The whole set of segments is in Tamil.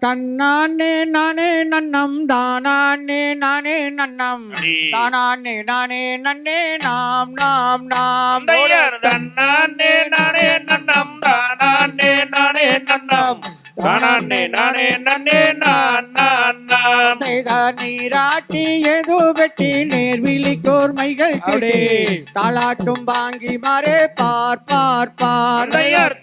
தன்னானே நானே நன்னம் தானானே நானே நன்னம் தானானே நானே நன்னே நாம் நாம் நாம் தன்னானே நானே நன்னம் தானானே நானே நன்னம் தானானே நானே நன்னே நான் நான் நாம் செய்த நீராட்டி எது வெட்டி நேர்விழிக்கோர் மைகள் திட்டி தாளாட்டும் வாங்கி மாறே பார் பார் பார்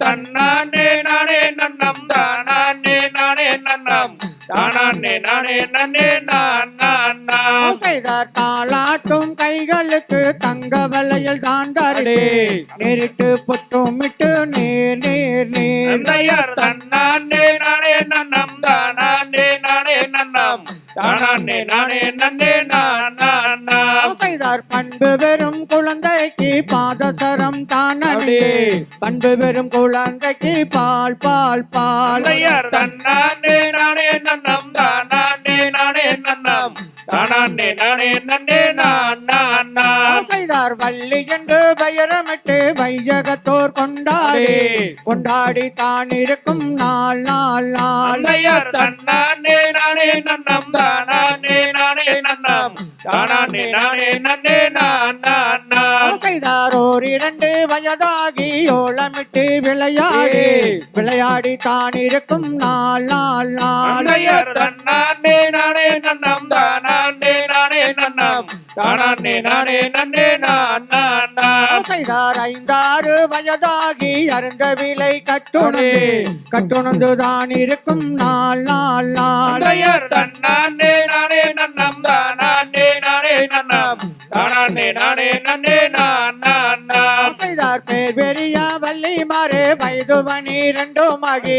தன்னானே நானே நன்னம் தானானே நானே நன்னம் தானானே நானே நன்னே நான் நான் நாம் செய்தார் தாளாட்டும் கைகளுக்கு தங்க வளையல் தான் தரித்து நேரிட்டு புத்துமிட்டு நேர் நேர் நேர் தன்னானே நானே நன்னம் தானானே நானே நன்னம் தானானே நானே நன்னே நான் நான் நாம் செய்தார் பண்பு வெறும் குழந்தைக்கு பாதசரம் தான் அணிந்து பண்பு வெறும் குழந்தைக்கு பால் பால் பால் தன்னானே நானே நன்னம் தானானே நானே நன்னம் தானானே நானே நன்னே நான் நான் நாம் செய்தார் வள்ளி என்று பெயரமிட்டு வையகத்தோர் கொண்டாடி கொண்டாடி தான் இருக்கும் நாள் நாள் நாள் தன்னானே நானே நன்னம் தானானே நானே நன்னம் தானானே நானே நன்னே நான் நான் நாம் செய்தார் ஓர் 2 வயதாகி ஓளமிட்டு விளையாடி விளையாடி தான் இருக்கும் நாள் நாள் நாள் தன்னானே நானே நன்னம் தானானே நானே நன்னம் தானானே நானே நன்னே நான் நான் நாம் செய்தார் 5 வயதாகி அருந்த விலை கட்டுணர்ந்து தான் இருக்கும் நாள் நாள் நாள் தன்னானே நானே நன்னம் தானானே நானே நன்னம் தானானே நானே நன்னே நான் நான் நாம் செய்தார் பேர் பெரிய வள்ளி மாறே வயதுவனி 2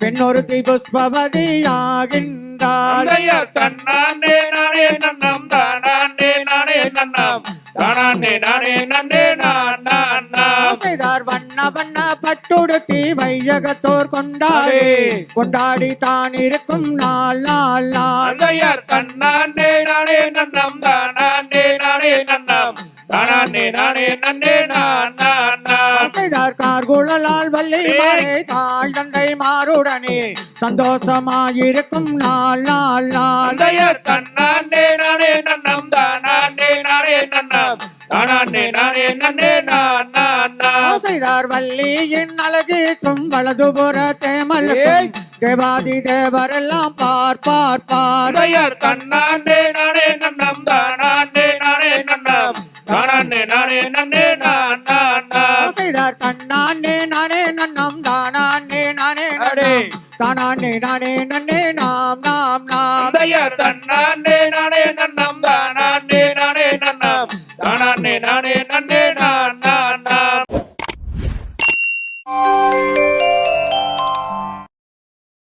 பெண்ணொருத்தி புஷ்பவதியாகின்றாள் தன்னானே நானே நன்னம் தானானே நானே நன்னம் தானானே நானே நன்னே நான் நான் நாம் செய்தார் வண்ண வண்ண பட்டுடுத்தி வையகத்தோர் கொண்டாடி தான் இருக்கும் நாள் நாள் நாள் தன்னானே நானே நன்னம் தானானே நானே நன்னம் தானானே நானே நன்னே நான் நான் நாம் செய்தார் கார்குழலால் வள்ளி மாறே தாய் தந்தை மாறுடனே சந்தோஷமாயிருக்கும் நாள் நாள் நாள் தன்னானே நானே நன்னம் தானானே நானே நன்னம் தானானே நானே நன்னே நான் நான் நாம் செய்தார் வள்ளியின் அழகுக்கும் வலதுபுற தேமலுக்கும் தேவாதி தேவரெல்லாம் பார் பார் பார் தன்னானே நானே நன்னம் தானானே நானே நன்னம் தானானே நானே நன்னே நான் நான் நாம் செய்தார் தன்னானே நானே நன்னம் தானானே நானே நன்னம் தானானே நானே நன்னே நாம் நாம் நாம் தன்னானே நானே நன்னம் தானானே நானே நன்னம் தானானே நானே நன்னே நான்